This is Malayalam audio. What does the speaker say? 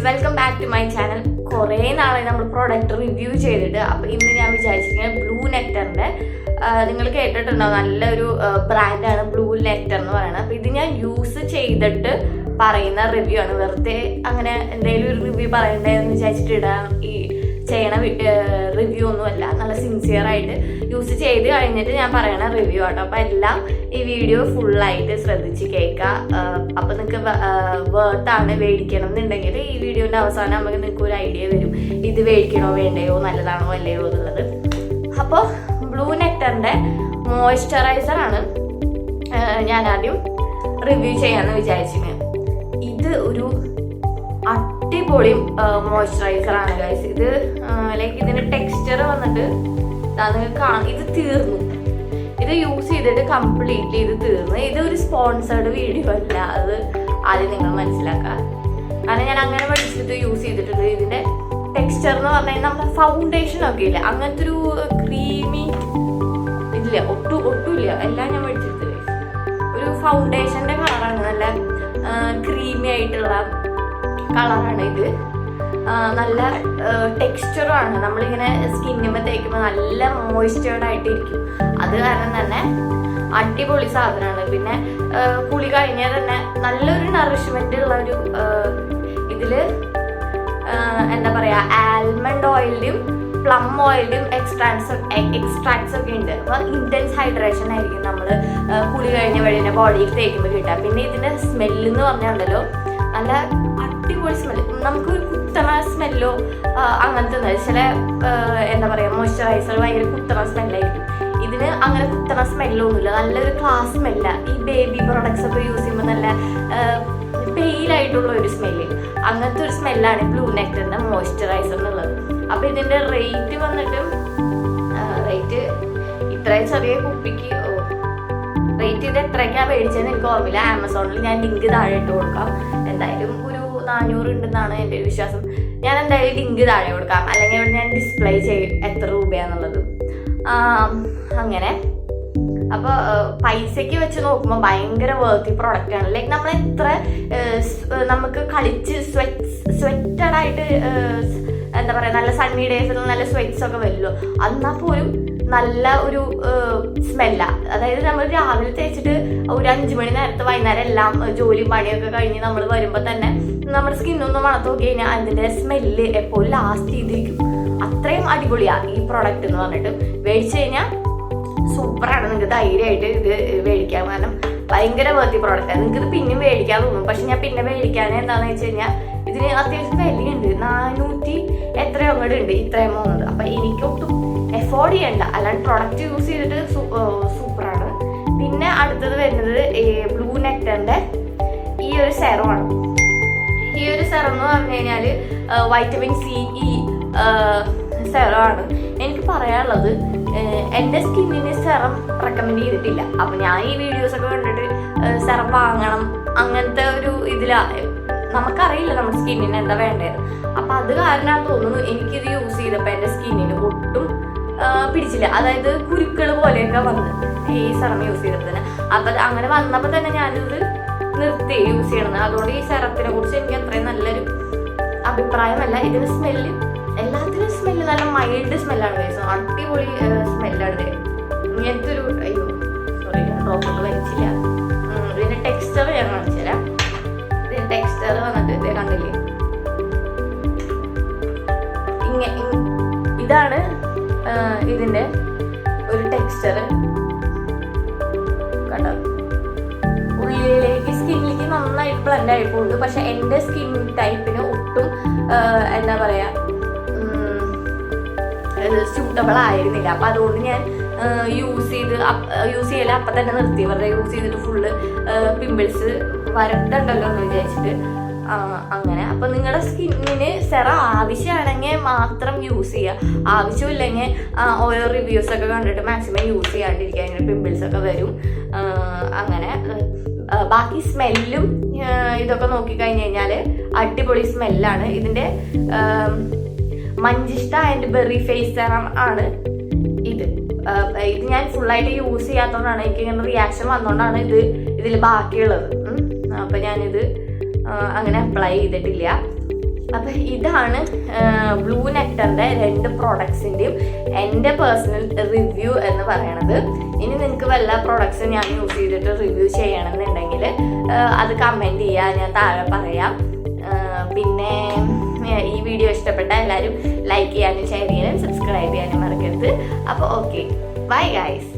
Welcome back to my channel. കുറേ നാളെ നമ്മൾ പ്രോഡക്റ്റ് റിവ്യൂ ചെയ്തിട്ട്. അപ്പോൾ ഇന്ന് ഞാൻ വിചാരിച്ചിരിക്കുന്നത് ബ്ലൂ നെക്ടറിൻ്റെ, നിങ്ങൾ കേട്ടിട്ടുണ്ടോ, നല്ലൊരു ബ്രാൻഡാണ് ബ്ലൂ നെക്ടർ എന്ന് പറയുന്നത്. അപ്പോൾ ഇത് ഞാൻ യൂസ് ചെയ്തിട്ട് പറയുന്ന റിവ്യൂ ആണ്. വെറുതെ അങ്ങനെ എന്തെങ്കിലും ഒരു റിവ്യൂ പറയണ്ടേന്ന് വിചാരിച്ചിട്ട് ഇടാൻ ഈ ചെയ്യണ റിവ്യൂ ഒന്നുമല്ല. നല്ല സിൻസിയറായിട്ട് യൂസ് ചെയ്ത് കഴിഞ്ഞിട്ട് ഞാൻ പറയണ റിവ്യൂ ആട്ടോ. അപ്പോൾ എല്ലാം ഈ വീഡിയോ ഫുള്ളായിട്ട് ശ്രദ്ധിച്ച് കേൾക്കുക. അപ്പോൾ നിങ്ങൾക്ക് വേർത്താണ് മേടിക്കണം എന്നുണ്ടെങ്കിൽ ഈ വീഡിയോൻ്റെ അവസാനം നമുക്ക് നിങ്ങൾക്ക് ഒരു ഐഡിയ വരും, ഇത് മേടിക്കണോ വേണ്ടയോ, നല്ലതാണോ അല്ലയോ എന്നുള്ളത്. അപ്പോൾ ബ്ലൂ നെക്ടറിൻ്റെ മോയ്സ്ചറൈസറാണ് ഞാൻ ആദ്യം റിവ്യൂ ചെയ്യാമെന്ന് വിചാരിച്ചിരുന്നത്. ഇത് ഒരു അടിപൊളി മോയ്സ്ചറൈസറാണ് ഗൈസ്. ഇത് ലൈക്ക് ഇതിൻ്റെ ടെക്സ്ചർ വന്നിട്ട് നിങ്ങൾക്ക് ഇത് തീർന്നു. ഇത് യൂസ് ചെയ്തിട്ട് കംപ്ലീറ്റ്ലി ഇത് തീർന്നു. ഇതൊരു സ്പോൺസേർഡ് വീഡിയോ അല്ല, അത് ആദ്യം നിങ്ങൾ മനസ്സിലാക്കുക. കാരണം ഞാൻ അങ്ങനെ പഠിച്ചിട്ട് യൂസ് ചെയ്തിട്ടുണ്ട്. ഇതിൻ്റെ ടെക്സ്ചർ എന്ന് പറഞ്ഞു കഴിഞ്ഞാൽ നമ്മുടെ ഫൗണ്ടേഷൻ ഒക്കെ ഇല്ല, അങ്ങനത്തെ ഒരു ക്രീമി ഇല്ല, ഒട്ടുമില്ല. എല്ലാം ഞാൻ പഠിച്ചിട്ട് ഒരു ഫൗണ്ടേഷൻ്റെ കളറാണ്, നല്ല ക്രീമി ആയിട്ടുള്ള കളറാണ് ഇത്. നല്ല ടെക്സ്ചറുമാണ്. നമ്മളിങ്ങനെ സ്കിന്നിന്മേൽ തേക്കുമ്പോൾ നല്ല മോയ്സ്ചേർഡ് ആയിട്ടിരിക്കും. അത് കാരണം തന്നെ അടിപൊളി സാധനമാണ്. പിന്നെ കുളി കഴിഞ്ഞാൽ തന്നെ നല്ലൊരു നറിഷ്മെൻ്റ് ഉള്ള ഒരു ഇതിൽ എന്താ പറയുക, ആൽമണ്ട് ഓയിലും പ്ലം ഓയിലും എക്സ്ട്രാക്ട്സ് ഒക്കെ ഉണ്ട്. അപ്പോൾ ഇൻറ്റൻസ് ഹൈഡ്രേഷൻ ആയിരിക്കും നമ്മൾ കുളി കഴിഞ്ഞ വഴി തന്നെ ബോഡിയിൽ തേക്കുമ്പോൾ കിട്ടുക. പിന്നെ ഇതിൻ്റെ സ്മെല്ല് എന്ന് പറഞ്ഞാൽ നല്ല അടിപൊളി സ്മെല്ല്. നമുക്കൊരു കുത്തണ സ്മെല്ലോ അങ്ങനത്തെ ചില എന്താ പറയുക മോയ്സ്ചറൈസർ ഭയങ്കര കുത്തണ സ്മെല്ലായിരിക്കും. ഇതിന് അങ്ങനെ കുത്തണ സ്മെല്ലൊന്നുമില്ല, നല്ലൊരു ക്ലാസ് സ്മെല്ല. ഈ ബേബി പ്രോഡക്ട്സ് ഒക്കെ യൂസ് ചെയ്യുമ്പോൾ നല്ല പെയിലായിട്ടുള്ള ഒരു സ്മെല്ല്, അങ്ങനത്തെ ഒരു സ്മെല്ലാണ് ബ്ലൂ നെക്ടറിൻ്റെ മോയ്സ്ചറൈസർ എന്നുള്ളത്. അപ്പോൾ ഇതിൻ്റെ റേറ്റ് വന്നിട്ട് ഇത്രയും ചെറിയ കുപ്പിക്ക് റേറ്റ് ഇത് എത്രയ്ക്കാണ് മേടിച്ചതെന്ന് എനിക്ക് ഓർമ്മയില്ല. ആമസോണിൽ ഞാൻ ലിങ്ക് താഴെ ഇട്ട് കൊടുക്കാം. എന്തായാലും ഒരു 400 ഉണ്ടെന്നാണ് എൻ്റെ ഒരു വിശ്വാസം. ഞാൻ എന്തായാലും ലിങ്ക് താഴെ കൊടുക്കാം, അല്ലെങ്കിൽ ഇവിടെ ഞാൻ ഡിസ്പ്ലേ ചെയ്യും എത്ര രൂപയാണെന്നുള്ളത്. അങ്ങനെ അപ്പോൾ പൈസയ്ക്ക് വെച്ച് നോക്കുമ്പോൾ ഭയങ്കര വർത്തി പ്രോഡക്റ്റാണ്. ലൈക്ക് നമ്മൾ എത്ര നമുക്ക് കളിച്ച് സ്വെറ്റഡായിട്ട് എന്താ പറയുക, നല്ല സണ്ണി ഡേയ്സിൽ നല്ല സ്വെറ്റ്സ് ഒക്കെ വരുമല്ലോ, എന്നാൽ പോലും നല്ല ഒരു സ്മെല്ല. അതായത് നമ്മൾ രാവിലെ തേച്ചിട്ട് ഒരു 5 മണി നേരത്തെ വൈകുന്നേരം എല്ലാം ജോലിയും പണിയൊക്കെ കഴിഞ്ഞ് നമ്മൾ വരുമ്പോൾ തന്നെ നമ്മുടെ സ്കിന്നൊന്ന് മണത്ത് നോക്കി കഴിഞ്ഞാൽ അതിൻ്റെ സ്മെല്ല് എപ്പോഴും ലാസ്റ്റ് ചെയ്തിരിക്കും. അത്രയും അടിപൊളിയാണ് ഈ പ്രോഡക്റ്റ് എന്ന് പറഞ്ഞിട്ട്. മേടിച്ചു കഴിഞ്ഞാൽ സൂപ്പറാണ്. നിങ്ങൾക്ക് ധൈര്യമായിട്ട് ഇത് മേടിക്കാം, കാരണം ഭയങ്കര വർത്തി പ്രോഡക്റ്റാണ്. നിങ്ങൾക്ക് ഇത് പിന്നെയും മേടിക്കാൻ തോന്നും. പക്ഷെ ഞാൻ പിന്നെ മേടിക്കാൻ എന്താണെന്ന് വെച്ച് കഴിഞ്ഞാൽ ഇതിന് അത്യാവശ്യം വിലയുണ്ട്. 400 എത്രയോ അങ്ങോട്ട് ഉണ്ട് ഇത്രയും പോകുന്നത്. അപ്പം എനിക്കൊട്ടും എഫോർഡ് ചെയ്യണ്ട, അല്ലാണ്ട് പ്രൊഡക്റ്റ് യൂസ് ചെയ്തിട്ട് സൂപ്പറാണ്. പിന്നെ അടുത്തത് വരുന്നത് ബ്ലൂ നെക്ടറിൻ്റെ ഈ ഒരു സെറമാണ്. ഈ ഒരു സെറം എന്ന് പറഞ്ഞു കഴിഞ്ഞാൽ വൈറ്റമിൻ സി സെറമാണ്. എനിക്ക് പറയാനുള്ളത്, എൻ്റെ സ്കിന്നിന് സെറം റെക്കമെൻഡ് ചെയ്തിട്ടില്ല. അപ്പം ഞാൻ ഈ വീഡിയോസൊക്കെ കണ്ടിട്ട് സെറം വാങ്ങണം അങ്ങനത്തെ ഒരു ഇതിലാണ്. നമുക്കറിയില്ല നമ്മുടെ സ്കിന്നിന് എന്താ വേണ്ടത്. അപ്പം അത് കാരണമാണെന്ന് തോന്നുന്നു എനിക്കിത് യൂസ് ചെയ്തപ്പോൾ എൻ്റെ സ്കിന്നിന് ഒട്ടും പിടിച്ചില്ല. അതായത് കുരുക്കൾ പോലെയൊക്കെ വന്ന് ഈ സെറം യൂസ് ചെയ്തപ്പോൾ തന്നെ. അപ്പം അങ്ങനെ വന്നപ്പോൾ തന്നെ ഞാനിത് നിർത്തി യൂസ് ചെയ്യണമെന്ന്. അതുകൊണ്ട് ഈ സെറത്തിനെ കുറിച്ച് എനിക്ക് അത്രയും നല്ലൊരു അഭിപ്രായമല്ല. ഇതിന് സ്മെല്ല്, എല്ലാത്തിനും സ്മെല്ല് നല്ല മൈൽഡ് സ്മെല്ലാണ് കഴിച്ചത്. അടിപൊളി സ്മെല്ലാണ്. ഇങ്ങനത്തെ ഒരു സോറി ഡ്രോപ്പൊക്കെ വലിച്ചില്ല. ഇതിൻ്റെ ടെക്സ്ചർ ഞാൻ കാണിച്ചു തരാം. ഇതിൻ്റെ ടെക്സ്ചർ വന്നിട്ട് ഇത് കണ്ടില്ലേ, ഇതാണ് ഇതിൻ്റെ ഒരു ടെക്സ്ചർ. കണ്ടോ, ഉള്ളിലേക്ക് സ്കിന്നിലേക്ക് നന്നായിട്ട് ബ്ലെൻഡ് ആയി പോകുന്നുണ്ട്. പക്ഷെ എൻ്റെ സ്കിൻ ടൈപ്പിന് ഒട്ടും എന്താ പറയുക സ്യൂട്ടബിൾ ആയിരുന്നില്ല. അപ്പം അതുകൊണ്ട് ഞാൻ യൂസ് ചെയ്യല അപ്പം തന്നെ നിർത്തി. വെറുതെ യൂസ് ചെയ്തിട്ട് ഫുള്ള് പിമ്പിൾസ് വരട്ടുണ്ടല്ലോ എന്ന് വിചാരിച്ചിട്ട് അങ്ങനെ. അപ്പം നിങ്ങളുടെ സ്കിന്നിന് സെറ ആവശ്യമാണെങ്കിൽ മാത്രം യൂസ് ചെയ്യുക, ആവശ്യമില്ലെങ്കിൽ ഓരോ റിവ്യൂസൊക്കെ കണ്ടിട്ട് മാക്സിമം യൂസ് ചെയ്യാണ്ടിരിക്കുക. ഇങ്ങനെ പിമ്പിൾസൊക്കെ വരും. അങ്ങനെ ബാക്കി സ്മെല്ലും ഇതൊക്കെ നോക്കിക്കഴിഞ്ഞ് കഴിഞ്ഞാൽ അടിപൊളി സ്മെല്ലാണ്. ഇതിൻ്റെ മഞ്ചിഷ്ട ആൻഡ് ബെറി ഫേസ് സെറം ആണ് ഇത്. ഞാൻ ഫുള്ളായിട്ട് യൂസ് ചെയ്യാത്തതുകൊണ്ടാണ്, എനിക്ക് ഇങ്ങനെ റിയാക്ഷൻ വന്നുകൊണ്ടാണ് ഇതിൽ ബാക്കിയുള്ളത്. അപ്പം ഞാനിത് അങ്ങനെ അപ്ലൈ ചെയ്തിട്ടില്ല. അപ്പം ഇതാണ് ബ്ലൂ നെക്ടറിൻ്റെ 2 പ്രോഡക്ട്സിൻ്റെയും എൻ്റെ പേഴ്സണൽ റിവ്യൂ എന്ന് പറയണത്. ഇനി നിങ്ങൾക്ക് വല്ല പ്രോഡക്ട്സും ഞാൻ യൂസ് ചെയ്തിട്ട് റിവ്യൂ ചെയ്യണമെന്നുണ്ടെങ്കിൽ അത് കമൻറ്റ് ചെയ്യുക, ഞാൻ താഴെ പറയാം. പിന്നെ ഈ വീഡിയോ ഇഷ്ടപ്പെട്ട എല്ലാവരും ലൈക്ക് ചെയ്യാനും ഷെയർ ചെയ്യാനും സബ്സ്ക്രൈബ് ചെയ്യാനും മറക്കരുത്. അപ്പോൾ ഓക്കെ, ബൈ ഗൈസ്.